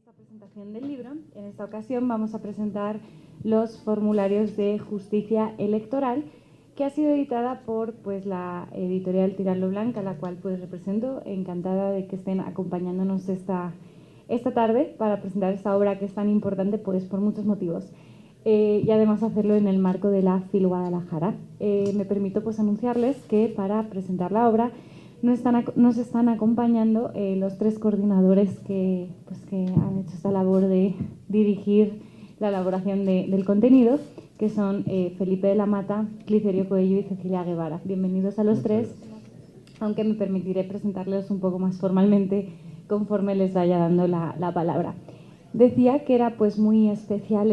esta presentación del libro. En esta ocasión vamos a presentar los formularios de justicia electoral, que ha sido editada por la editorial Tirant lo Blanc, a la cual represento. Encantada de que estén acompañándonos esta tarde para presentar esta obra que es tan importante por muchos motivos. Y además hacerlo en el marco de la FIL Guadalajara. Me permito anunciarles que para presentar la obra nos están acompañando los tres coordinadores que han hecho esta labor de dirigir la elaboración del contenido, que son Felipe de la Mata, Clicerio Coello y Cecilia Guevara. Bienvenidos a los tres, aunque me permitiré presentarles un poco más formalmente conforme les vaya dando la palabra. Decía que era muy especial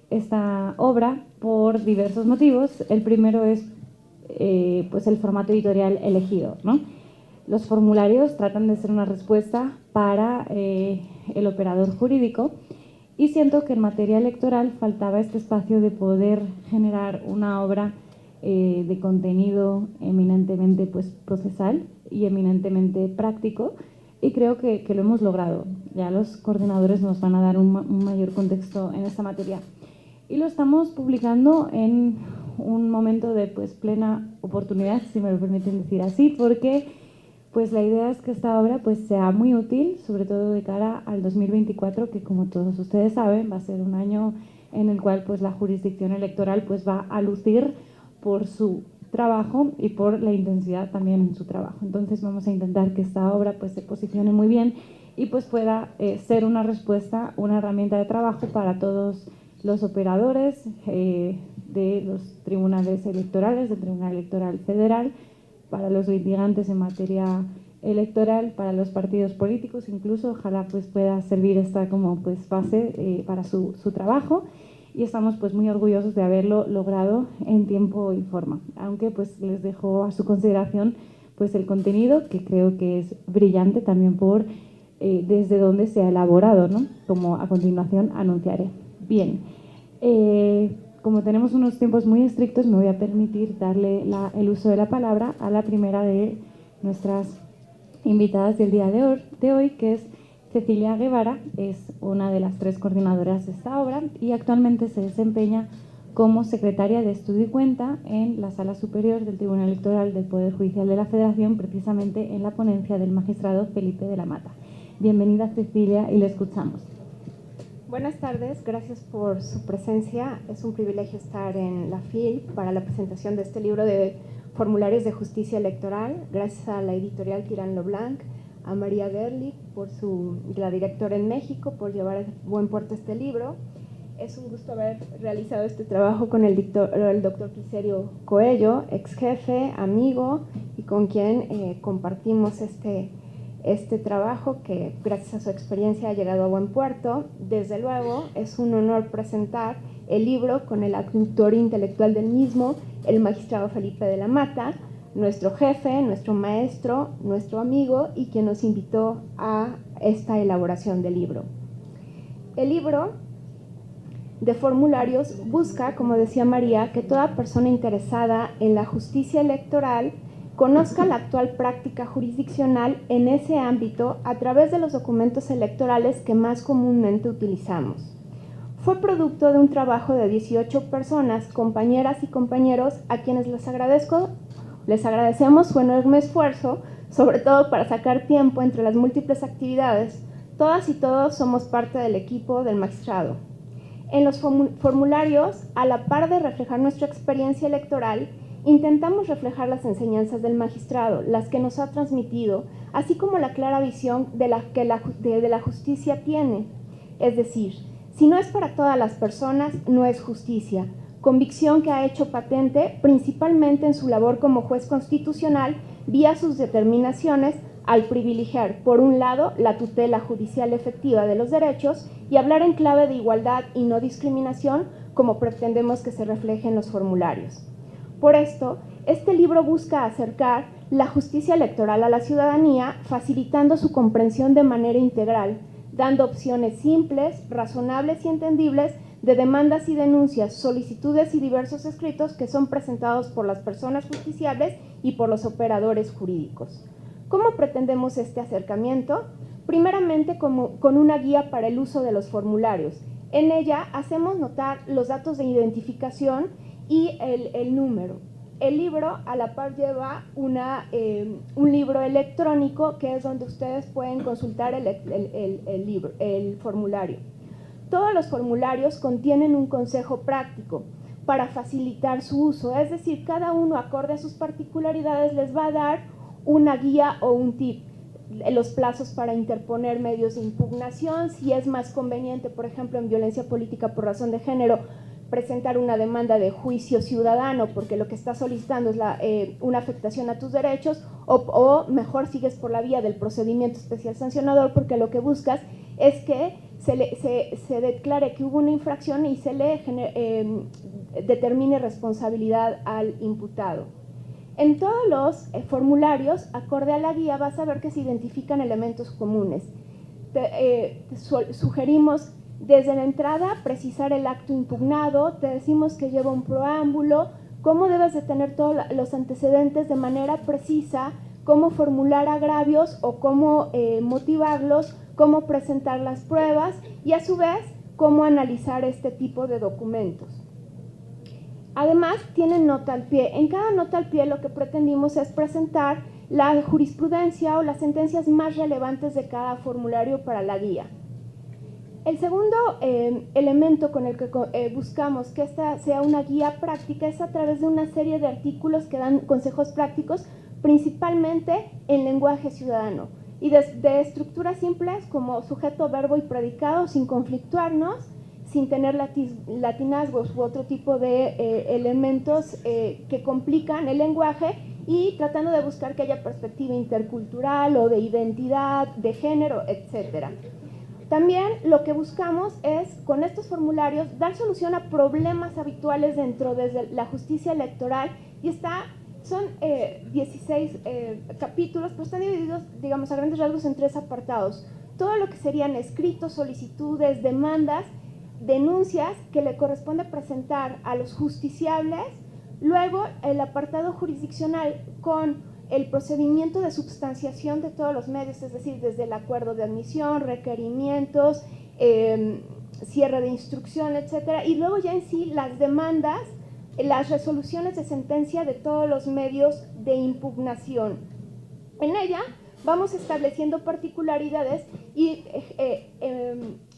esta obra por diversos motivos. El primero es el formato editorial elegido, ¿no? Los formularios tratan de ser una respuesta para el operador jurídico, y siento que en materia electoral faltaba este espacio de poder generar una obra de contenido eminentemente procesal y eminentemente práctico, y creo que lo hemos logrado. Ya los coordinadores nos van a dar un mayor contexto en esta materia. Y lo estamos publicando en un momento de plena oportunidad, si me lo permiten decir así, porque la idea es que esta obra sea muy útil, sobre todo de cara al 2024, que, como todos ustedes saben, va a ser un año en el cual la jurisdicción electoral va a lucir por su trabajo y por la intensidad también en su trabajo. Entonces vamos a intentar que esta obra se posicione muy bien y pueda ser una respuesta, una herramienta de trabajo para todos los operadores de los tribunales electorales, del Tribunal Electoral Federal, para los litigantes en materia electoral, para los partidos políticos, incluso ojalá pueda servir esta como base para su trabajo, y estamos muy orgullosos de haberlo logrado en tiempo y forma, aunque les dejo a su consideración el contenido, que creo que es brillante también por desde dónde se ha elaborado, ¿no? Como a continuación anunciaré. Bien, como tenemos unos tiempos muy estrictos, me voy a permitir darle el uso de la palabra a la primera de nuestras invitadas del día de hoy, que es Cecilia Guevara. Es una de las tres coordinadoras de esta obra y actualmente se desempeña como secretaria de Estudio y Cuenta en la Sala Superior del Tribunal Electoral del Poder Judicial de la Federación, precisamente en la ponencia del magistrado Felipe de la Mata. Bienvenida, Cecilia, y le escuchamos. Buenas tardes, gracias por su presencia. Es un privilegio estar en la FIL para la presentación de este libro de formularios de justicia electoral. Gracias a la editorial Tirant lo Blanc, a María Gerlich, la directora en México, por llevar a buen puerto este libro. Es un gusto haber realizado este trabajo con el doctor Clicerio Coello, ex jefe, amigo, y con quien compartimos este trabajo que, gracias a su experiencia, ha llegado a buen puerto. Desde luego, es un honor presentar el libro con el autor intelectual del mismo, el magistrado Felipe de la Mata, nuestro jefe, nuestro maestro, nuestro amigo, y quien nos invitó a esta elaboración del libro. El libro de formularios busca, como decía María, que toda persona interesada en la justicia electoral conozca la actual práctica jurisdiccional en ese ámbito a través de los documentos electorales que más comúnmente utilizamos. Fue producto de un trabajo de 18 personas, compañeras y compañeros, a quienes les agradecemos su enorme esfuerzo, sobre todo para sacar tiempo entre las múltiples actividades. Todas y todos somos parte del equipo del magistrado. En los formularios, a la par de reflejar nuestra experiencia electoral, intentamos reflejar las enseñanzas del magistrado, las que nos ha transmitido, así como la clara visión de la justicia tiene. Es decir, si no es para todas las personas, no es justicia. Convicción que ha hecho patente principalmente en su labor como juez constitucional, vía sus determinaciones al privilegiar, por un lado, la tutela judicial efectiva de los derechos y hablar en clave de igualdad y no discriminación, como pretendemos que se refleje en los formularios. Por esto, este libro busca acercar la justicia electoral a la ciudadanía, facilitando su comprensión de manera integral, dando opciones simples, razonables y entendibles de demandas y denuncias, solicitudes y diversos escritos que son presentados por las personas justiciables y por los operadores jurídicos. ¿Cómo pretendemos este acercamiento? Primeramente, con una guía para el uso de los formularios. En ella hacemos notar los datos de identificación y el número. El libro a la par lleva un libro electrónico que es donde ustedes pueden consultar el formulario. Todos los formularios contienen un consejo práctico para facilitar su uso, es decir, cada uno acorde a sus particularidades les va a dar una guía o un tip. Los plazos para interponer medios de impugnación, si es más conveniente, por ejemplo, en violencia política por razón de género, presentar una demanda de juicio ciudadano porque lo que está solicitando es una afectación a tus derechos, o mejor sigues por la vía del procedimiento especial sancionador porque lo que buscas es que se declare que hubo una infracción y se le determine responsabilidad al imputado. En todos los formularios, acorde a la guía, vas a ver que se identifican elementos comunes. Sugerimos desde la entrada precisar el acto impugnado, te decimos que lleva un preámbulo, cómo debes de tener todos los antecedentes de manera precisa, cómo formular agravios o cómo motivarlos, cómo presentar las pruebas y a su vez cómo analizar este tipo de documentos. Además, tienen nota al pie. En cada nota al pie lo que pretendimos es presentar la jurisprudencia o las sentencias más relevantes de cada formulario para la guía. El segundo elemento con el que buscamos que esta sea una guía práctica es a través de una serie de artículos que dan consejos prácticos, principalmente en lenguaje ciudadano, y de estructuras simples como sujeto, verbo y predicado, sin conflictuarnos, sin tener latinazgos u otro tipo de elementos que complican el lenguaje, y tratando de buscar que haya perspectiva intercultural o de identidad, de género, etc. También lo que buscamos es, con estos formularios, dar solución a problemas habituales dentro de la justicia electoral, y son 16 capítulos, pero están divididos, digamos, a grandes rasgos en 3 apartados. Todo lo que serían escritos, solicitudes, demandas, denuncias que le corresponde presentar a los justiciables, luego el apartado jurisdiccional con el procedimiento de substanciación de todos los medios, es decir, desde el acuerdo de admisión, requerimientos, cierre de instrucción, etcétera, y luego ya en sí las demandas, las resoluciones de sentencia de todos los medios de impugnación. En ella vamos estableciendo particularidades y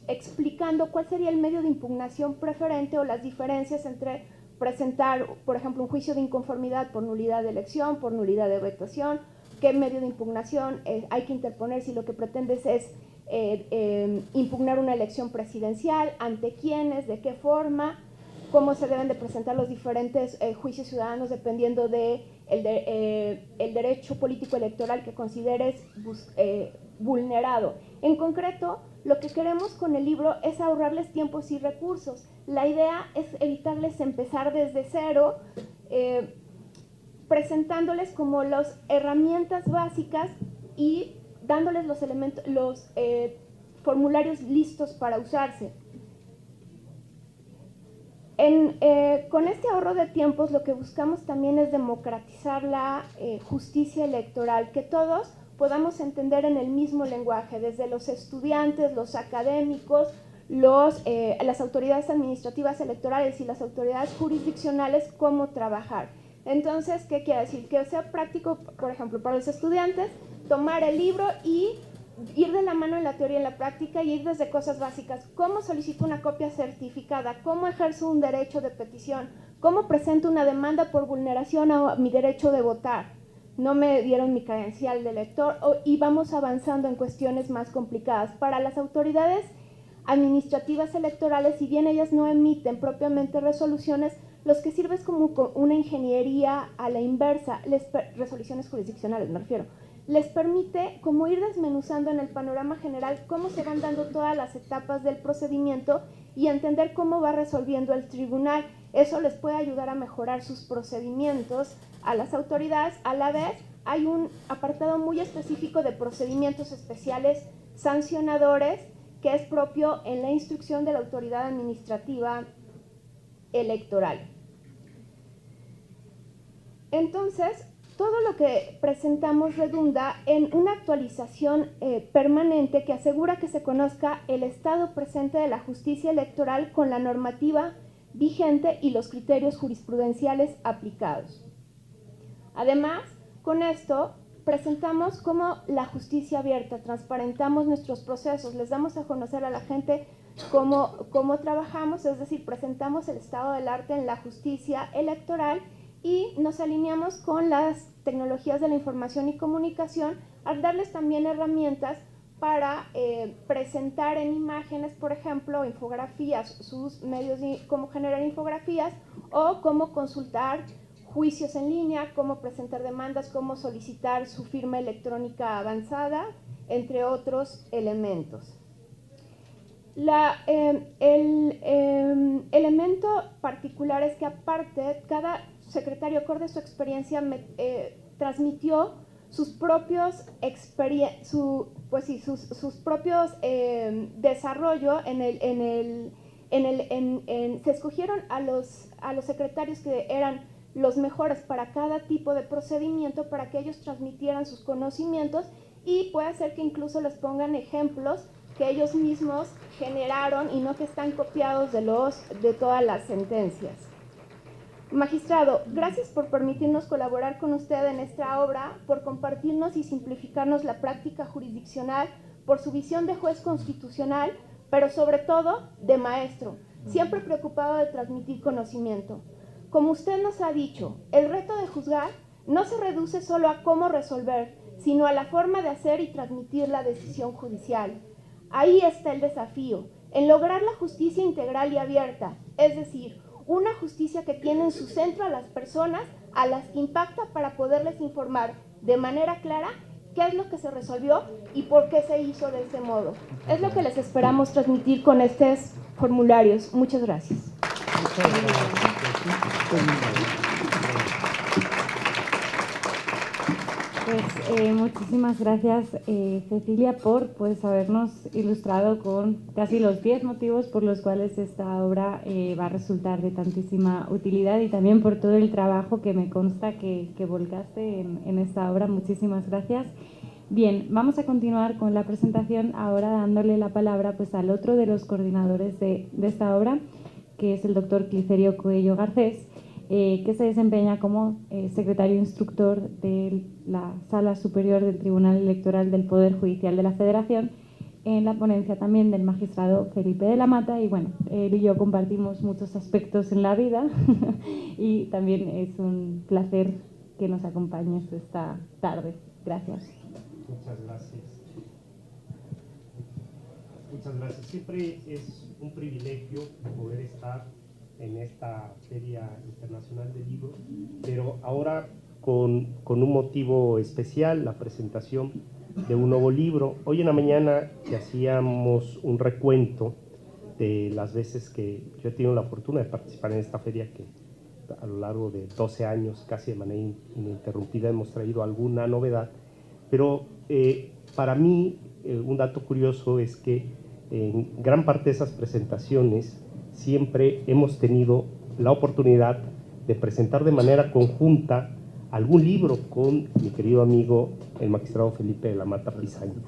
explicando cuál sería el medio de impugnación preferente o las diferencias entre presentar, por ejemplo, un juicio de inconformidad por nulidad de elección, por nulidad de votación, qué medio de impugnación hay que interponer si lo que pretendes es impugnar una elección presidencial, ante quiénes, de qué forma, cómo se deben de presentar los diferentes juicios ciudadanos dependiendo de el derecho político electoral que consideres vulnerado. En concreto, lo que queremos con el libro es ahorrarles tiempos y recursos. La idea es evitarles empezar desde cero, presentándoles como las herramientas básicas y dándoles los formularios listos para usarse. Con este ahorro de tiempos lo que buscamos también es democratizar la justicia electoral, que todos podamos entender en el mismo lenguaje, desde los estudiantes, los académicos, las autoridades administrativas electorales y las autoridades jurisdiccionales, cómo trabajar. Entonces, ¿qué quiere decir? Que sea práctico, por ejemplo, para los estudiantes, tomar el libro y ir de la mano en la teoría y en la práctica, y ir desde cosas básicas: cómo solicito una copia certificada, cómo ejerzo un derecho de petición, cómo presento una demanda por vulneración a mi derecho de votar, no me dieron mi credencial de elector, y vamos avanzando en cuestiones más complicadas. Para las autoridades administrativas electorales, si bien ellas no emiten propiamente resoluciones, los que sirve es como una ingeniería a la inversa, resoluciones jurisdiccionales me refiero, les permite como ir desmenuzando en el panorama general cómo se van dando todas las etapas del procedimiento y entender cómo va resolviendo el tribunal. Eso les puede ayudar a mejorar sus procedimientos a las autoridades. A la vez, hay un apartado muy específico de procedimientos especiales sancionadores que es propio en la instrucción de la autoridad administrativa electoral. Entonces, todo lo que presentamos redunda en una actualización permanente que asegura que se conozca el estado presente de la justicia electoral con la normativa vigente y los criterios jurisprudenciales aplicados. Además, con esto presentamos como la justicia abierta, transparentamos nuestros procesos, les damos a conocer a la gente cómo trabajamos, es decir, presentamos el estado del arte en la justicia electoral y nos alineamos con las tecnologías de la información y comunicación al darles también herramientas para presentar en imágenes, por ejemplo, infografías, sus medios, cómo generar infografías o cómo consultar juicios en línea, cómo presentar demandas, cómo solicitar su firma electrónica avanzada, entre otros elementos. El elemento particular es que aparte, cada secretario, acorde a su experiencia, transmitió sus propios desarrollo se escogieron a los secretarios que eran los mejores para cada tipo de procedimiento para que ellos transmitieran sus conocimientos y puede ser que incluso les pongan ejemplos que ellos mismos generaron y no que están copiados de todas las sentencias. Magistrado, gracias por permitirnos colaborar con usted en esta obra, por compartirnos y simplificarnos la práctica jurisdiccional, por su visión de juez constitucional, pero sobre todo de maestro, siempre preocupado de transmitir conocimiento. Como usted nos ha dicho, el reto de juzgar no se reduce solo a cómo resolver, sino a la forma de hacer y transmitir la decisión judicial. Ahí está el desafío, en lograr la justicia integral y abierta, es decir, una justicia que tiene en su centro a las personas a las que impacta para poderles informar de manera clara qué es lo que se resolvió y por qué se hizo de ese modo. Es lo que les esperamos transmitir con estos formularios. Muchas gracias. Pues muchísimas gracias, Cecilia, por habernos ilustrado con casi los 10 motivos por los cuales esta obra va a resultar de tantísima utilidad y también por todo el trabajo que me consta que volcaste en esta obra. Muchísimas gracias. Bien, vamos a continuar con la presentación, ahora dándole la palabra al otro de los coordinadores de esta obra, que es el doctor Clicerio Coello Garcés, que se desempeña como secretario instructor de la Sala Superior del Tribunal Electoral del Poder Judicial de la Federación, en la ponencia también del magistrado Felipe de la Mata. Y bueno, él y yo compartimos muchos aspectos en la vida y también es un placer que nos acompañes esta tarde. Gracias. Muchas gracias. Muchas gracias. Siempre es un privilegio poder estar en esta Feria Internacional del Libro, pero ahora con un motivo especial, la presentación de un nuevo libro. Hoy en la mañana que hacíamos un recuento de las veces que yo he tenido la fortuna de participar en esta feria, que a lo largo de 12 años, casi de manera ininterrumpida, hemos traído alguna novedad, pero para mí un dato curioso es que en gran parte de esas presentaciones siempre hemos tenido la oportunidad de presentar de manera conjunta algún libro con mi querido amigo, el magistrado Felipe de la Mata Pisaña,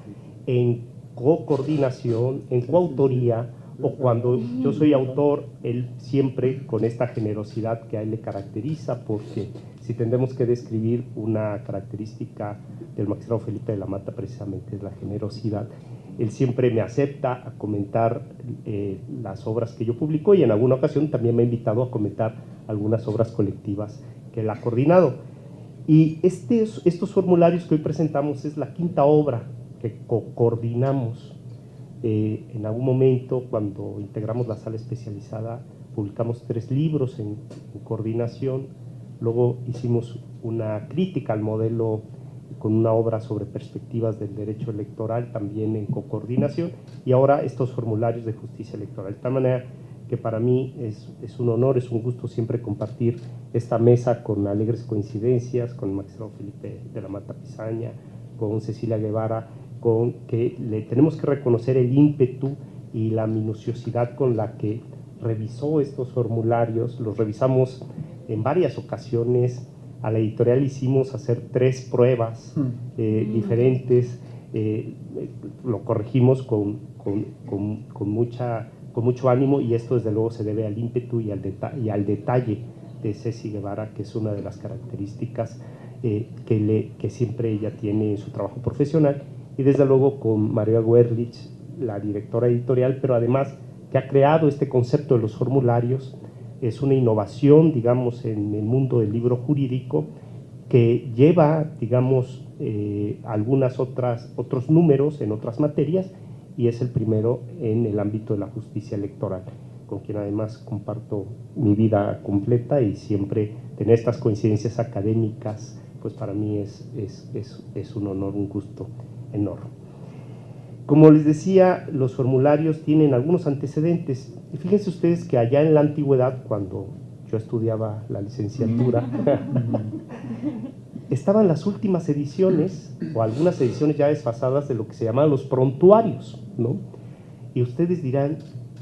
en co-coordinación, en coautoría, o cuando yo soy autor, él siempre con esta generosidad que a él le caracteriza, porque si tendremos que describir una característica del magistrado Felipe de la Mata, precisamente es la generosidad. Él siempre me acepta a comentar las obras que yo publico y en alguna ocasión también me ha invitado a comentar algunas obras colectivas que él ha coordinado. Y estos formularios que hoy presentamos es la quinta obra que coordinamos. En algún momento, cuando integramos la sala especializada, publicamos 3 libros en coordinación. Luego hicimos una crítica al modelo con una obra sobre perspectivas del derecho electoral, también en coordinación, y ahora estos formularios de justicia electoral. De tal manera que para mí es un honor, es un gusto siempre compartir esta mesa con alegres coincidencias, con el magistrado Felipe de la Mata Pisaña, con Cecilia Guevara, con que le tenemos que reconocer el ímpetu y la minuciosidad con la que revisó estos formularios. Los revisamos en varias ocasiones a la editorial hicimos hacer 3 pruebas diferentes, lo corregimos con mucho ánimo, y esto desde luego se debe al ímpetu y al detalle de Ceci Guevara, que es una de las características que siempre ella tiene en su trabajo profesional, y desde luego con María Werlich, la directora editorial, pero además que ha creado este concepto de los formularios. Es una innovación, digamos, en el mundo del libro jurídico, que lleva, digamos, otros números en otras materias, y es el primero en el ámbito de la justicia electoral, con quien además comparto mi vida completa, y siempre tener estas coincidencias académicas, pues para mí es un honor, un gusto enorme. Como les decía, los formularios tienen algunos antecedentes. Y fíjense ustedes que allá en la antigüedad, cuando yo estudiaba la licenciatura, estaban las últimas ediciones, o algunas ediciones ya desfasadas, de lo que se llamaban los prontuarios, ¿no? Y ustedes dirán,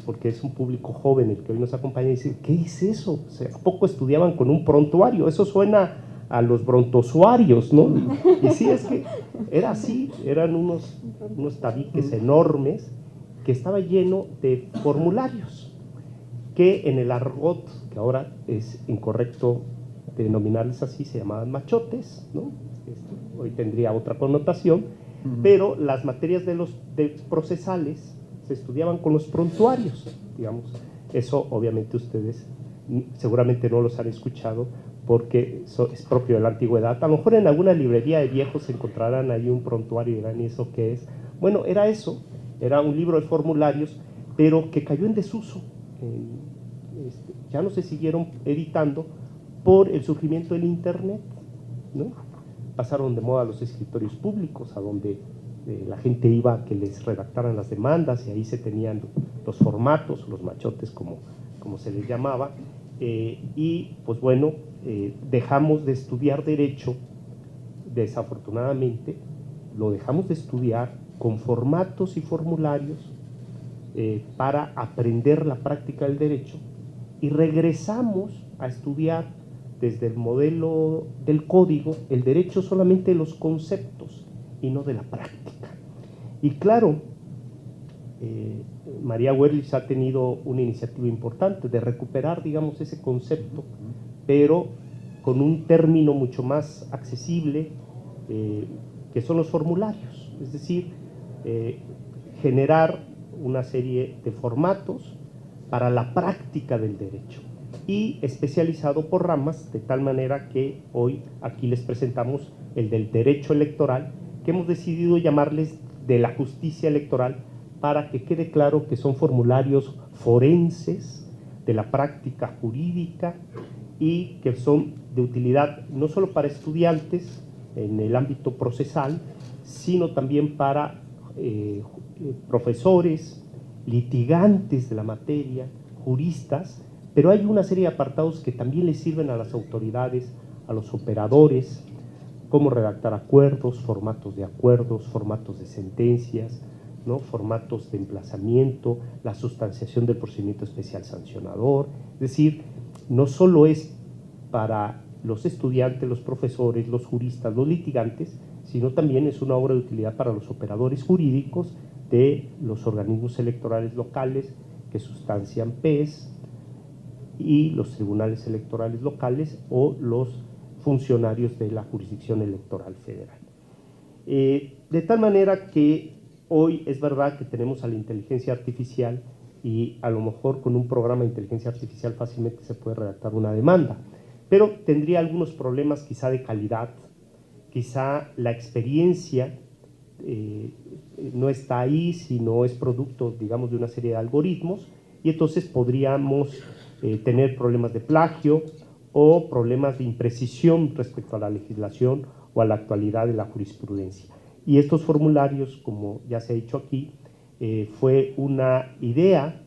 porque es un público joven el que hoy nos acompaña, y dicen, ¿qué es eso? O sea, ¿a poco estudiaban con un prontuario? Eso suena a los brontosuarios, ¿no? Y sí, es que era así, eran unos tabiques enormes que estaba lleno de formularios, que en el argot, que ahora es incorrecto denominarles así, se llamaban machotes, ¿no? Hoy tendría otra connotación, pero las materias de procesales se estudiaban con los prontuarios, digamos. Eso obviamente ustedes seguramente no los han escuchado, porque es propio de la antigüedad. A lo mejor en alguna librería de viejos se encontrarán ahí un prontuario y dirán, ¿y eso qué es? Bueno, era eso, era un libro de formularios, pero que cayó en desuso. Ya no se siguieron editando por el surgimiento del Internet, ¿no? Pasaron de moda los escritorios públicos, a donde la gente iba a que les redactaran las demandas, y ahí se tenían los formatos, los machotes como se les llamaba, y pues bueno, dejamos de estudiar derecho, desafortunadamente, lo dejamos de estudiar con formatos y formularios para aprender la práctica del derecho, y regresamos a estudiar desde el modelo del código el derecho solamente de los conceptos y no de la práctica. Y claro, María Werlich ha tenido una iniciativa importante de recuperar, digamos, ese concepto, pero con un término mucho más accesible, que son los formularios, es decir, generar una serie de formatos para la práctica del derecho, y especializado por ramas, de tal manera que hoy aquí les presentamos el del derecho electoral, que hemos decidido llamarles de la justicia electoral, para que quede claro que son formularios forenses de la práctica jurídica, y que son de utilidad no solo para estudiantes en el ámbito procesal, sino también para profesores, litigantes de la materia, juristas, pero hay una serie de apartados que también les sirven a las autoridades, a los operadores, cómo redactar acuerdos, formatos de sentencias, ¿no? Formatos de emplazamiento, la sustanciación del procedimiento especial sancionador. Es decir, no solo es para los estudiantes, los profesores, los juristas, los litigantes, sino también es una obra de utilidad para los operadores jurídicos de los organismos electorales locales que sustancian PES, y los tribunales electorales locales, o los funcionarios de la jurisdicción electoral federal. De tal manera que hoy es verdad que tenemos a la inteligencia artificial, y a lo mejor con un programa de inteligencia artificial fácilmente se puede redactar una demanda, pero tendría algunos problemas quizá de calidad, quizá la experiencia no está ahí, sino es producto, digamos, de una serie de algoritmos, y entonces podríamos tener problemas de plagio o problemas de imprecisión respecto a la legislación o a la actualidad de la jurisprudencia. Y estos formularios, como ya se ha dicho aquí, fue una idea,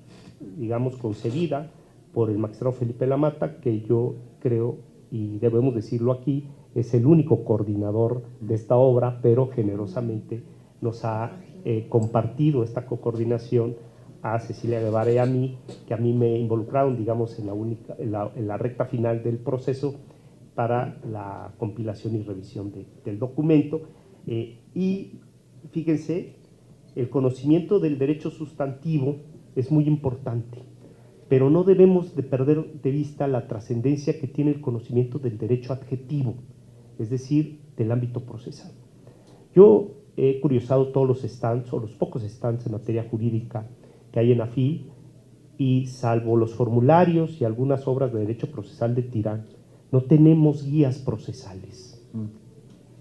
digamos, concebida por el magistrado Felipe Lamata, que yo creo, y debemos decirlo aquí, es el único coordinador de esta obra, pero generosamente nos ha compartido esta cocoordinación a Cecilia Guevara y a mí, que a mí me involucraron, digamos, en la recta final del proceso, para la compilación y revisión del documento. Y fíjense, el conocimiento del derecho sustantivo es muy importante, pero no debemos de perder de vista la trascendencia que tiene el conocimiento del derecho adjetivo, es decir, del ámbito procesal. Yo he curiosado todos los stands, o los pocos stands en materia jurídica que hay en AFIL, y salvo los formularios y algunas obras de derecho procesal de Tirán, no tenemos guías procesales.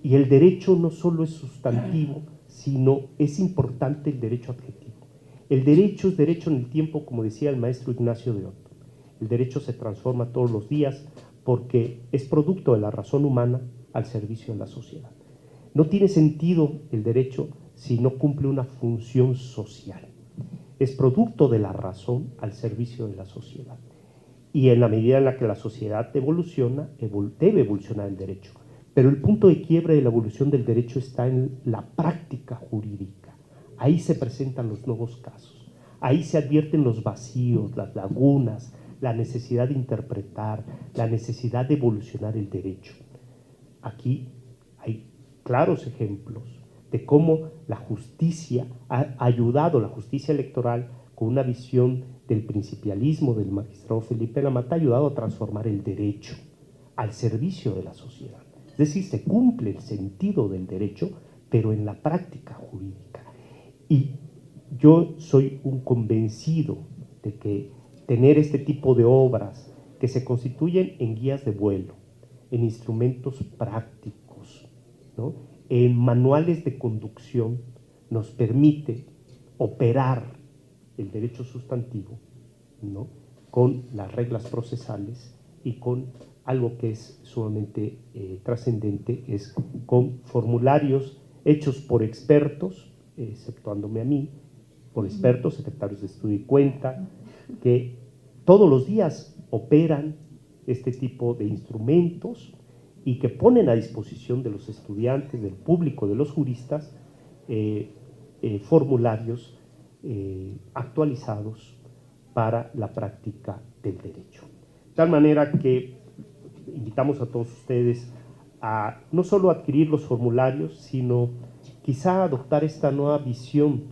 Y el derecho no solo es sustantivo, sino es importante el derecho adjetivo. El derecho es derecho en el tiempo, como decía el maestro Ignacio de Otto. El derecho se transforma todos los días porque es producto de la razón humana al servicio de la sociedad. No tiene sentido el derecho si no cumple una función social. Es producto de la razón al servicio de la sociedad. Y en la medida en la que la sociedad evoluciona, debe evolucionar el derecho. Pero el punto de quiebre de la evolución del derecho está en la práctica jurídica. Ahí se presentan los nuevos casos. Ahí se advierten los vacíos, las lagunas, la necesidad de interpretar, la necesidad de evolucionar el derecho. Aquí hay claros ejemplos de cómo la justicia ha ayudado, la justicia electoral, con una visión del principialismo del magistrado Felipe Lamata, ha ayudado a transformar el derecho al servicio de la sociedad. Es decir, se cumple el sentido del derecho, pero en la práctica jurídica. Y yo soy un convencido de que tener este tipo de obras que se constituyen en guías de vuelo, en instrumentos prácticos, ¿no?, en manuales de conducción, nos permite operar el derecho sustantivo, ¿no?, con las reglas procesales y con algo que es sumamente trascendente, es con formularios hechos por expertos, exceptuándome a mí, por expertos, secretarios de estudio y cuenta, que todos los días operan este tipo de instrumentos y que ponen a disposición de los estudiantes, del público, de los juristas, formularios actualizados para la práctica del derecho. De tal manera que invitamos a todos ustedes a no solo adquirir los formularios, sino quizá adoptar esta nueva visión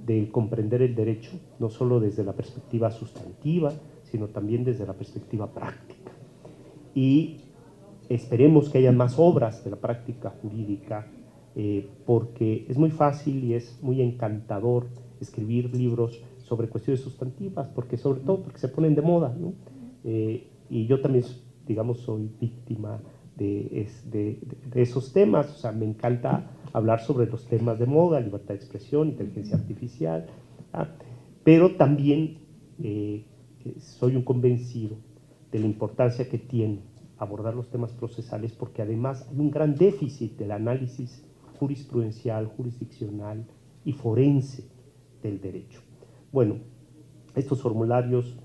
de comprender el derecho, no solo desde la perspectiva sustantiva, sino también desde la perspectiva práctica. Y esperemos que haya más obras de la práctica jurídica, porque es muy fácil y es muy encantador escribir libros sobre cuestiones sustantivas, porque sobre todo porque se ponen de moda, ¿no? Y yo también, digamos, soy víctima de esos temas. O sea, me encanta hablar sobre los temas de moda, libertad de expresión, inteligencia artificial, pero también soy un convencido de la importancia que tiene abordar los temas procesales, porque además hay un gran déficit del análisis jurisprudencial, jurisdiccional y forense del derecho. Bueno, estos formularios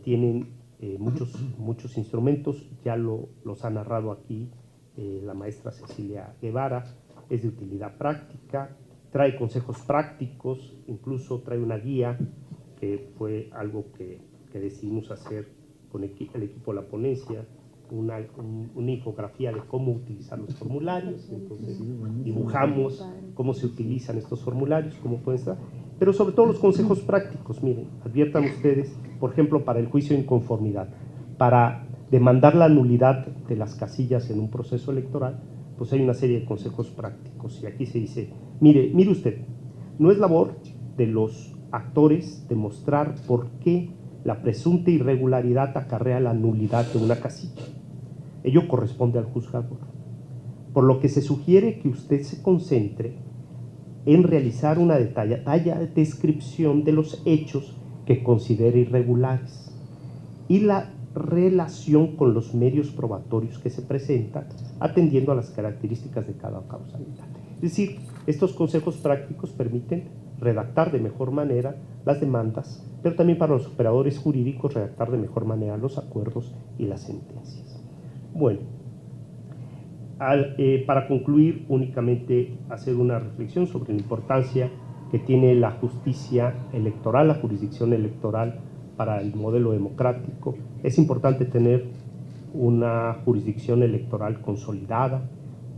tienen muchos instrumentos, ya los ha narrado aquí la maestra Cecilia Guevara. Es de utilidad práctica, trae consejos prácticos, incluso trae una guía, que fue algo que decidimos hacer con el equipo de la ponencia, una infografía de cómo utilizar los formularios. Entonces dibujamos cómo se utilizan estos formularios, cómo pueden estar, pero sobre todo los consejos prácticos. Miren, adviertan ustedes, por ejemplo, para el juicio de inconformidad, para demandar la nulidad de las casillas en un proceso electoral, pues hay una serie de consejos prácticos. Y aquí se dice, mire usted, no es labor de los actores demostrar por qué la presunta irregularidad acarrea la nulidad de una casilla. Ello corresponde al juzgador. Por lo que se sugiere que usted se concentre en realizar una detallada descripción de los hechos que considere irregulares y la relación con los medios probatorios que se presentan, atendiendo a las características de cada causalidad. Es decir, estos consejos prácticos permiten redactar de mejor manera las demandas, pero también para los operadores jurídicos redactar de mejor manera los acuerdos y las sentencias. Bueno, para concluir, únicamente hacer una reflexión sobre la importancia que tiene la justicia electoral, la jurisdicción electoral para el modelo democrático. Es importante tener una jurisdicción electoral consolidada,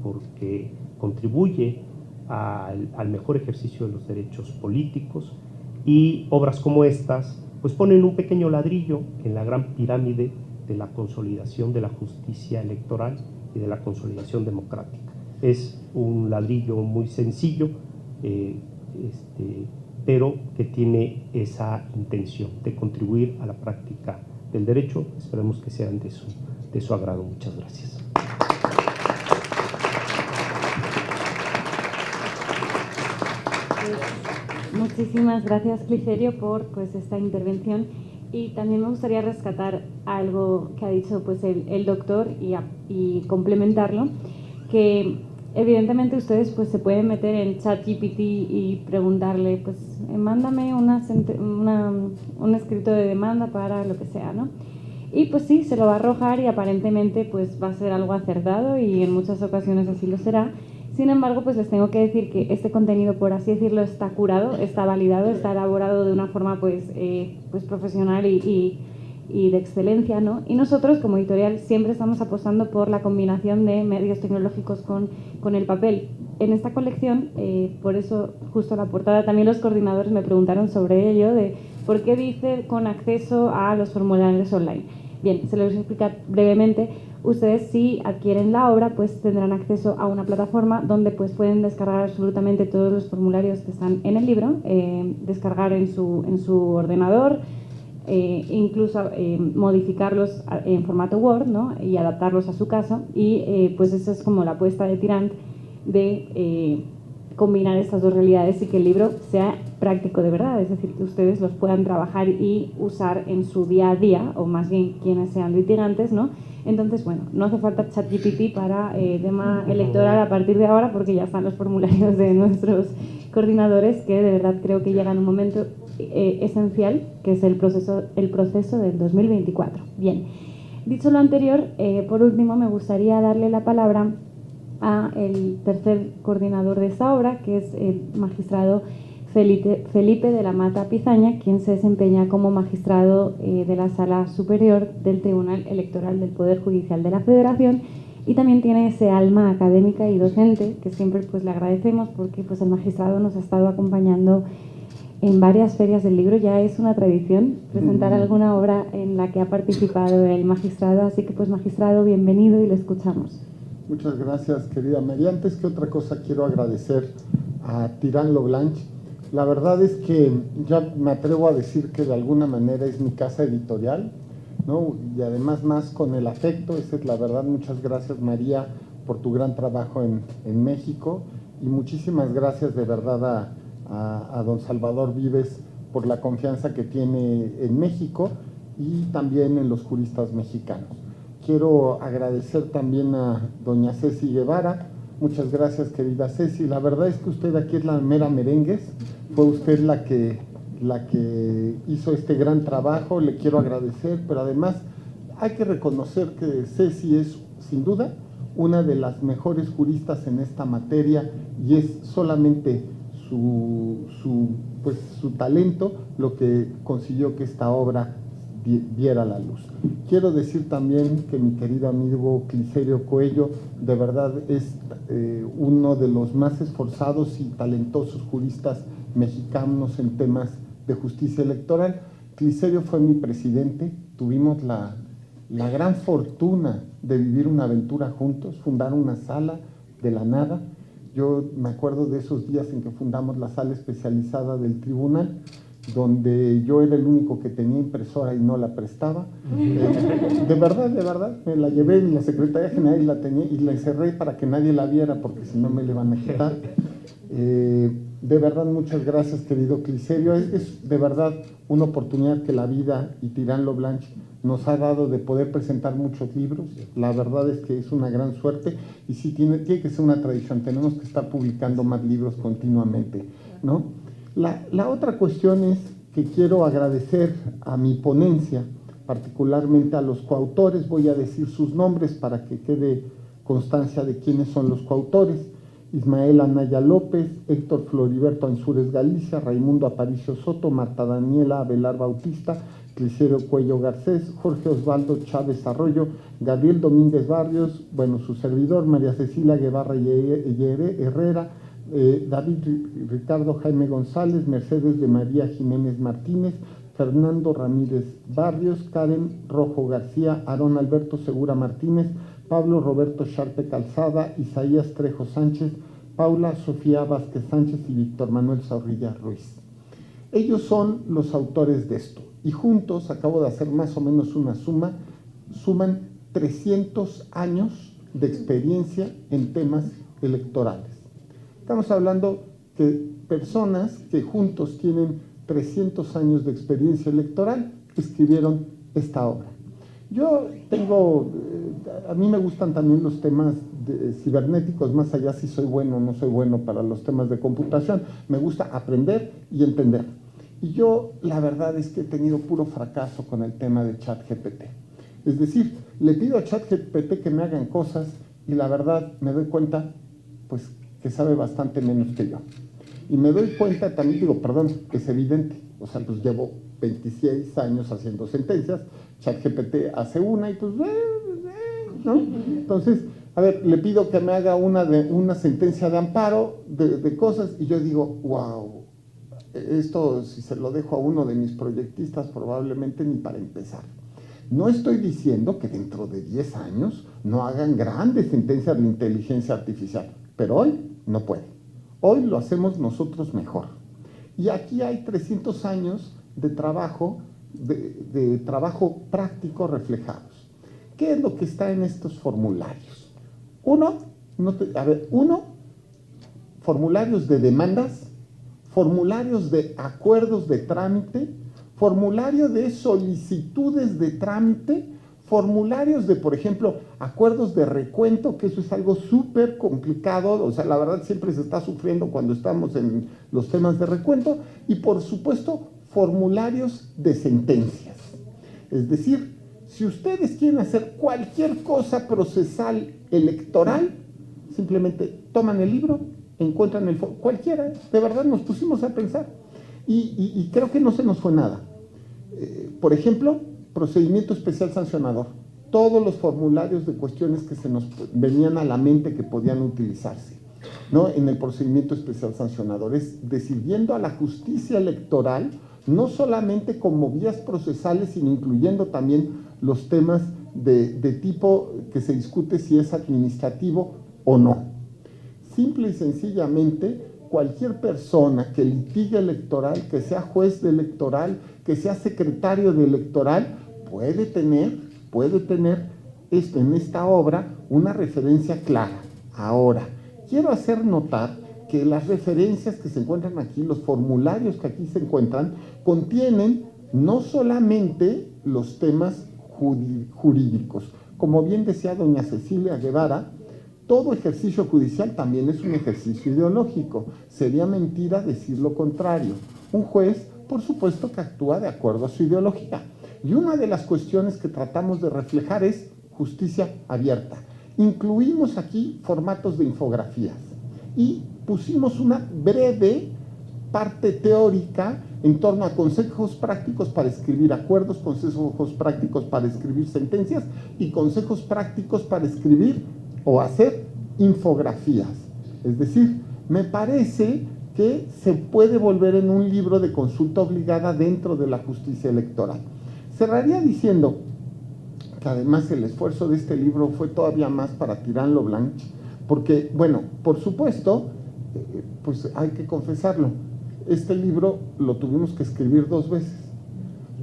porque contribuye al mejor ejercicio de los derechos políticos, y obras como estas pues ponen un pequeño ladrillo en la gran pirámide de la consolidación de la justicia electoral y de la consolidación democrática. Es un ladrillo muy sencillo, pero que tiene esa intención de contribuir a la práctica del derecho. Esperemos que sean de su agrado. Muchas gracias. Muchísimas gracias, Clicerio, por esta intervención, y también me gustaría rescatar algo que ha dicho el doctor y complementarlo, que evidentemente ustedes se pueden meter en ChatGPT y preguntarle, mándame un escrito de demanda para lo que sea, ¿no? Y sí, se lo va a arrojar y aparentemente va a ser algo acertado, y en muchas ocasiones así lo será. Sin embargo, les tengo que decir que este contenido, por así decirlo, está curado, está validado, está elaborado de una forma profesional y de excelencia, ¿no? Y nosotros, como editorial, siempre estamos apostando por la combinación de medios tecnológicos con el papel. En esta colección, por eso justo la portada, también los coordinadores me preguntaron sobre ello, de por qué dice con acceso a los formularios online. Bien, se lo voy a explicar brevemente. Ustedes, si adquieren la obra, tendrán acceso a una plataforma donde pueden descargar absolutamente todos los formularios que están en el libro, descargar en su ordenador, incluso modificarlos en formato Word, ¿no? Y adaptarlos a su caso, y esa es como la apuesta de Tirant, de combinar estas dos realidades y que el libro sea práctico de verdad, es decir, que ustedes los puedan trabajar y usar en su día a día, o más bien quienes sean litigantes, ¿no? Entonces, bueno, no hace falta ChatGPT para tema electoral a partir de ahora, porque ya están los formularios de nuestros coordinadores, que de verdad creo que llegan a un momento esencial, que es el proceso del 2024. Bien, dicho lo anterior, por último me gustaría darle la palabra a el tercer coordinador de esta obra, que es el magistrado Felipe de la Mata Pizaña, quien se desempeña como magistrado de la Sala Superior del Tribunal Electoral del Poder Judicial de la Federación, y también tiene ese alma académica y docente que siempre le agradecemos, porque el magistrado nos ha estado acompañando en varias ferias del libro. Ya es una tradición presentar alguna obra en la que ha participado el magistrado, así que magistrado, bienvenido y lo escuchamos. Muchas gracias, querida María. Antes que otra cosa, quiero agradecer a Tirant Loblanch. La verdad es que ya me atrevo a decir que de alguna manera es mi casa editorial, ¿no? Y además más con el afecto. Esa es la verdad. Muchas gracias, María, por tu gran trabajo en México, y muchísimas gracias de verdad a don Salvador Vives por la confianza que tiene en México y también en los juristas mexicanos. Quiero agradecer también a doña Ceci Guevara. Muchas gracias, querida Ceci. La verdad es que usted aquí es la mera merengues. Fue usted la que hizo este gran trabajo. Le quiero agradecer, pero además hay que reconocer que Ceci es, sin duda, una de las mejores juristas en esta materia, y es solamente su talento lo que consiguió que esta obra viera la luz. Quiero decir también que mi querido amigo Clicerio Coello de verdad es uno de los más esforzados y talentosos juristas mexicanos en temas de justicia electoral. Clicerio fue mi presidente, tuvimos la gran fortuna de vivir una aventura juntos, fundar una sala de la nada. Yo me acuerdo de esos días en que fundamos la sala Especializada del tribunal, donde yo era el único que tenía impresora y no la prestaba. De verdad, me la llevé en la Secretaría General y la tenía, y la encerré para que nadie la viera, porque si no me le van a quitar. De verdad, muchas gracias, querido Clicerio. Es de verdad una oportunidad que la vida y Tirant Loblanch nos ha dado de poder presentar muchos libros. La verdad es que es una gran suerte, y sí tiene que ser una tradición. Tenemos que estar publicando más libros continuamente, ¿no? La otra cuestión es que quiero agradecer a mi ponencia, particularmente a los coautores. Voy a decir sus nombres para que quede constancia de quiénes son los coautores: Ismael Anaya López, Héctor Floriberto Ansúrez Galicia, Raimundo Aparicio Soto, Marta Daniela Avelar Bautista, Clicerio Cuello Garcés, Jorge Osvaldo Chávez Arroyo, Gabriel Domínguez Barrios, bueno, su servidor, María Cecilia Guevara Herrera, David Ricardo Jaime González, Mercedes de María Jiménez Martínez, Fernando Ramírez Barrios, Karen Rojo García, Aarón Alberto Segura Martínez, Pablo Roberto Sharpe Calzada, Isaías Trejo Sánchez, Paula Sofía Vázquez Sánchez y Víctor Manuel Zorrilla Ruiz. Ellos son los autores de esto y juntos, acabo de hacer más o menos una suma, suman 300 años de experiencia en temas electorales. Estamos hablando de personas que juntos tienen 300 años de experiencia electoral, escribieron esta obra. Yo tengo, a mí me gustan también los temas cibernéticos, más allá si soy bueno o no soy bueno para los temas de computación, me gusta aprender y entender. Y yo la verdad es que he tenido puro fracaso con el tema de ChatGPT. Es decir, le pido a ChatGPT que me hagan cosas y la verdad me doy cuenta pues que sabe bastante menos que yo. Y me doy cuenta también, digo, perdón, es evidente, o sea, pues llevo 26 años haciendo sentencias, ChatGPT hace una y pues, ¿no? Entonces, a ver, le pido que me haga una sentencia de amparo de cosas y yo digo, wow, esto si se lo dejo a uno de mis proyectistas probablemente ni para empezar. No estoy diciendo que dentro de 10 años no hagan grandes sentencias de inteligencia artificial, pero hoy no puede. Hoy lo hacemos nosotros mejor. Y aquí hay 300 años de trabajo, de trabajo práctico reflejados. ¿Qué es lo que está en estos formularios? Uno, formularios de demandas, formularios de acuerdos de trámite, formulario de solicitudes de trámite, formularios de, por ejemplo, acuerdos de recuento, que eso es algo súper complicado, o sea, la verdad siempre se está sufriendo cuando estamos en los temas de recuento, y por supuesto, formularios de sentencias. Es decir, si ustedes quieren hacer cualquier cosa procesal electoral, simplemente toman el libro, encuentran el cualquiera, de verdad nos pusimos a pensar, y creo que no se nos fue nada. Por ejemplo, procedimiento especial sancionador. Todos los formularios de cuestiones que se nos venían a la mente que podían utilizarse, ¿no? En el procedimiento especial sancionador. Es decir, viendo a la justicia electoral, no solamente como vías procesales, sino incluyendo también los temas de tipo que se discute si es administrativo o no. Simple y sencillamente, cualquier persona que litigue electoral, que sea juez de electoral, que sea secretario de electoral, puede tener esto en esta obra una referencia clara. Ahora, quiero hacer notar que las referencias que se encuentran aquí, los formularios que aquí se encuentran, contienen no solamente los temas jurídicos. Como bien decía doña Cecilia Guevara, todo ejercicio judicial también es un ejercicio ideológico. Sería mentira decir lo contrario. Un juez, por supuesto, que actúa de acuerdo a su ideología. Y una de las cuestiones que tratamos de reflejar es justicia abierta. Incluimos aquí formatos de infografías y pusimos una breve parte teórica en torno a consejos prácticos para escribir acuerdos, consejos prácticos para escribir sentencias y consejos prácticos para escribir o hacer infografías. Es decir, me parece que se puede volver en un libro de consulta obligada dentro de la justicia electoral. Cerraría diciendo que además el esfuerzo de este libro fue todavía más para Tirán Leblanc, porque, bueno, por supuesto, pues hay que confesarlo, este libro lo tuvimos que escribir 2 veces,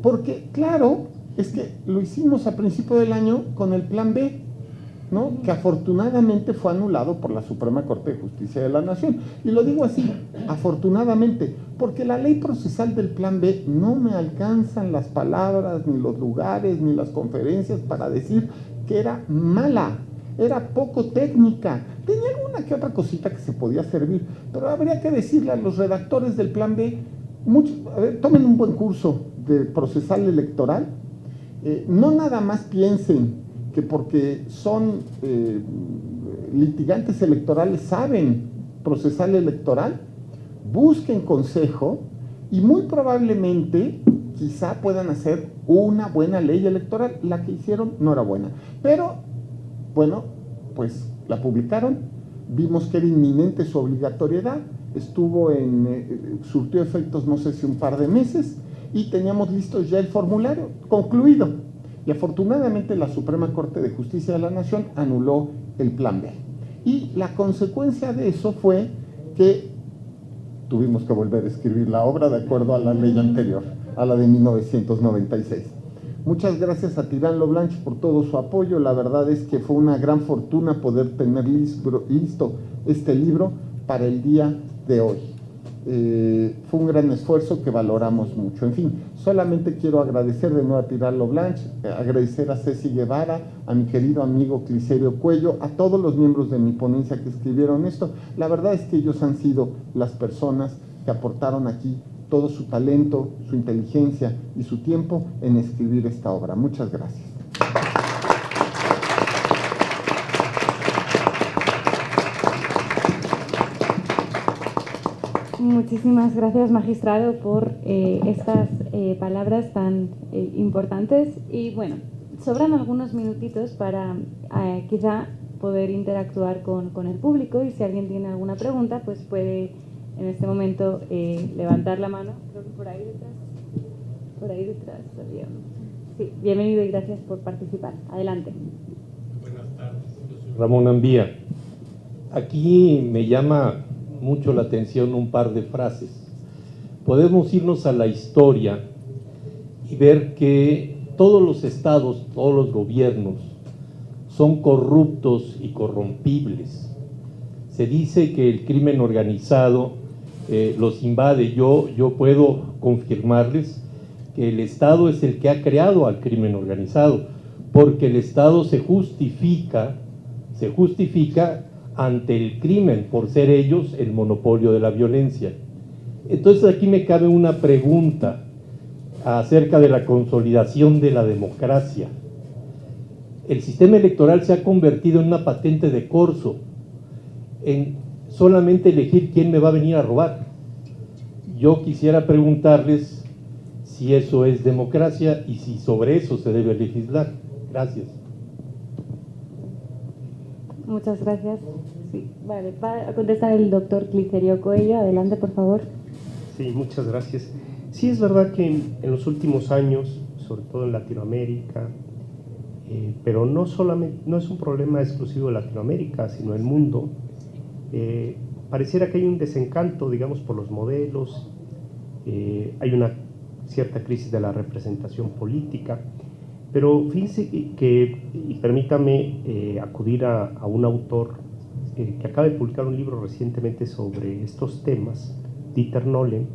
porque claro, es que lo hicimos a principio del año con el Plan B, ¿no? Que afortunadamente fue anulado por la Suprema Corte de Justicia de la Nación. Y lo digo así, afortunadamente, porque la ley procesal del Plan B no me alcanzan las palabras, ni los lugares, ni las conferencias para decir que era mala, era poco técnica, tenía alguna que otra cosita que se podía servir, pero habría que decirle a los redactores del Plan B, tomen un buen curso de procesal electoral, no nada más piensen que porque son litigantes electorales saben procesal electoral, busquen consejo y muy probablemente quizá puedan hacer una buena ley electoral. La que hicieron no era buena, pero bueno, pues la publicaron, vimos que era inminente su obligatoriedad, surtió efectos no sé si un par de meses, y teníamos listo ya el formulario concluido. Y afortunadamente la Suprema Corte de Justicia de la Nación anuló el Plan B. Y la consecuencia de eso fue que tuvimos que volver a escribir la obra de acuerdo a la ley anterior, a la de 1996. Muchas gracias a Tirán Loblanch por todo su apoyo. La verdad es que fue una gran fortuna poder tener listo este libro para el día de hoy. Fue un gran esfuerzo que valoramos mucho. En fin, solamente quiero agradecer de nuevo a Tirán Loblanch, agradecer a Ceci Guevara, a mi querido amigo Clicerio Cuello, a todos los miembros de mi ponencia que escribieron esto. La verdad es que ellos han sido las personas que aportaron aquí todo su talento, su inteligencia y su tiempo en escribir esta obra. Muchas gracias. Muchísimas gracias, magistrado, por estas palabras tan importantes. Y bueno, sobran algunos minutitos para quizá poder interactuar con el público, y si alguien tiene alguna pregunta, pues puede en este momento levantar la mano. Creo que por ahí detrás había. Sí, bienvenido y gracias por participar. Adelante. Buenas tardes, yo soy Ramón Ambía. Aquí me llama mucho la atención un par de frases. Podemos irnos a la historia y ver que todos los estados, todos los gobiernos son corruptos y corrompibles. Se dice que el crimen organizado los invade. Yo puedo confirmarles que el Estado es el que ha creado al crimen organizado, porque el Estado se justifica ante el crimen por ser ellos el monopolio de la violencia. Entonces aquí me cabe una pregunta acerca de la consolidación de la democracia. El sistema electoral se ha convertido en una patente de corso, en solamente elegir quién me va a venir a robar. Yo quisiera preguntarles si eso es democracia y si sobre eso se debe legislar. Gracias. Muchas gracias. Sí, vale, va a contestar el doctor Clicerio Coello. Adelante, por favor. Sí, muchas gracias. Sí, es verdad que en los últimos años, sobre todo en Latinoamérica, pero no es un problema exclusivo de Latinoamérica, sino del mundo, pareciera que hay un desencanto, digamos, por los modelos, hay una cierta crisis de la representación política, pero fíjense y permítame acudir a un autor que acaba de publicar un libro recientemente sobre estos temas, Dieter Nolen.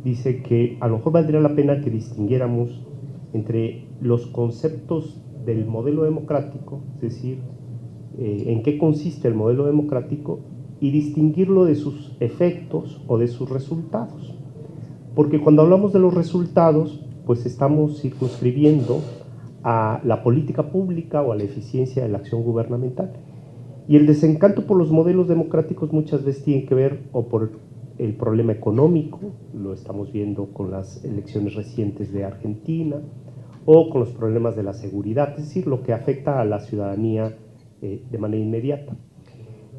Dice que a lo mejor valdría la pena que distinguiéramos entre los conceptos del modelo democrático, es decir, en qué consiste el modelo democrático, y distinguirlo de sus efectos o de sus resultados. Porque cuando hablamos de los resultados, pues estamos circunscribiendo a la política pública o a la eficiencia de la acción gubernamental. Y el desencanto por los modelos democráticos muchas veces tiene que ver o por el problema económico, lo estamos viendo con las elecciones recientes de Argentina, o con los problemas de la seguridad, es decir, lo que afecta a la ciudadanía de manera inmediata.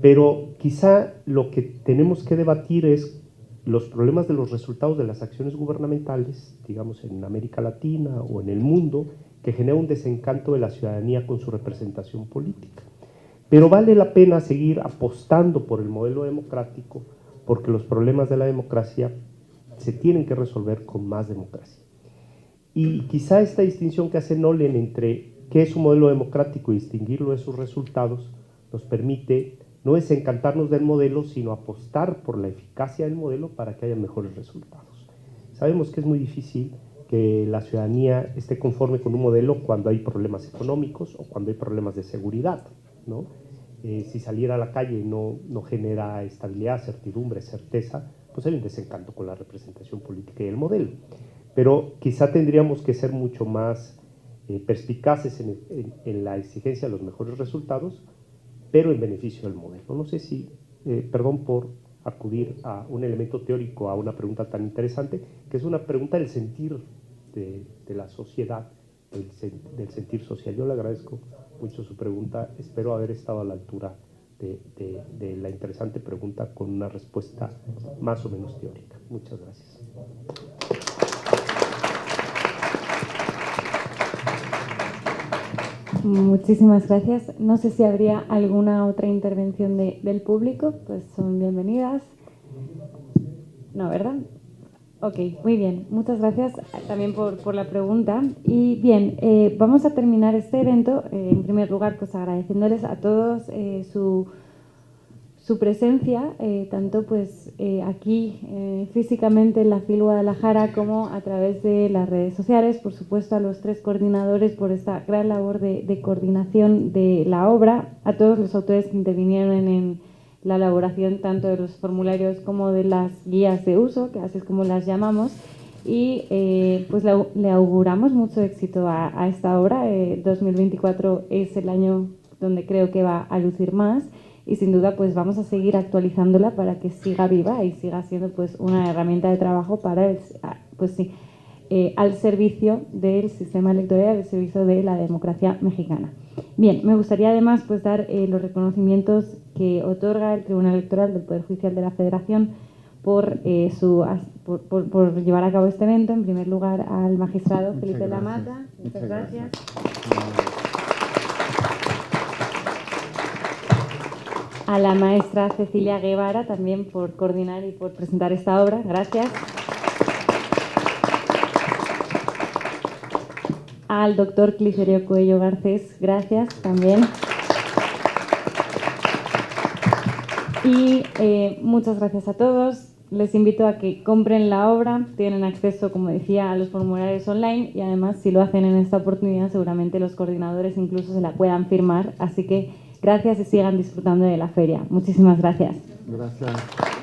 Pero quizá lo que tenemos que debatir es los problemas de los resultados de las acciones gubernamentales, digamos en América Latina o en el mundo, que genera un desencanto de la ciudadanía con su representación política. Pero vale la pena seguir apostando por el modelo democrático, porque los problemas de la democracia se tienen que resolver con más democracia. Y quizá esta distinción que hace Nolen entre qué es un modelo democrático y distinguirlo de sus resultados nos permite no desencantarnos del modelo, sino apostar por la eficacia del modelo para que haya mejores resultados. Sabemos que es muy difícil que la ciudadanía esté conforme con un modelo cuando hay problemas económicos o cuando hay problemas de seguridad, ¿no? Si saliera a la calle no genera estabilidad, certidumbre, certeza, pues hay un desencanto con la representación política y el modelo. Pero quizá tendríamos que ser mucho más perspicaces en la exigencia de los mejores resultados, pero en beneficio del modelo. No sé si, perdón por acudir a un elemento teórico, a una pregunta tan interesante, que es una pregunta del sentir de la sociedad, del sentir social. Yo le agradezco mucho su pregunta, espero haber estado a la altura de la interesante pregunta con una respuesta más o menos teórica. Muchas gracias. Muchísimas gracias. No sé si habría alguna otra intervención del público, pues son bienvenidas. No, ¿verdad? Ok, muy bien. Muchas gracias también por la pregunta. Y bien, vamos a terminar este evento, en primer lugar, pues agradeciéndoles a todos su presencia, tanto pues aquí físicamente en la FIL Guadalajara como a través de las redes sociales, por supuesto a los 3 coordinadores por esta gran labor de coordinación de la obra, a todos los autores que intervinieron en la elaboración tanto de los formularios como de las guías de uso, que así es como las llamamos, y pues le auguramos mucho éxito a esta obra. 2024 es el año donde creo que va a lucir más, y sin duda pues vamos a seguir actualizándola para que siga viva y siga siendo pues una herramienta de trabajo para al servicio del sistema electoral, al servicio de la democracia mexicana. Bien, me gustaría además pues dar los reconocimientos que otorga el Tribunal Electoral del Poder Judicial de la Federación por llevar a cabo este evento. En primer lugar al magistrado Felipe Lamata. Muchas gracias. A la maestra Cecilia Guevara también por coordinar y por presentar esta obra. Gracias. Al doctor Clicerio Coello Garcés. Gracias también. Y muchas gracias a todos. Les invito a que compren la obra. Tienen acceso, como decía, a los formularios online y además, si lo hacen en esta oportunidad, seguramente los coordinadores incluso se la puedan firmar. Así que gracias y sigan disfrutando de la feria. Muchísimas gracias. Gracias.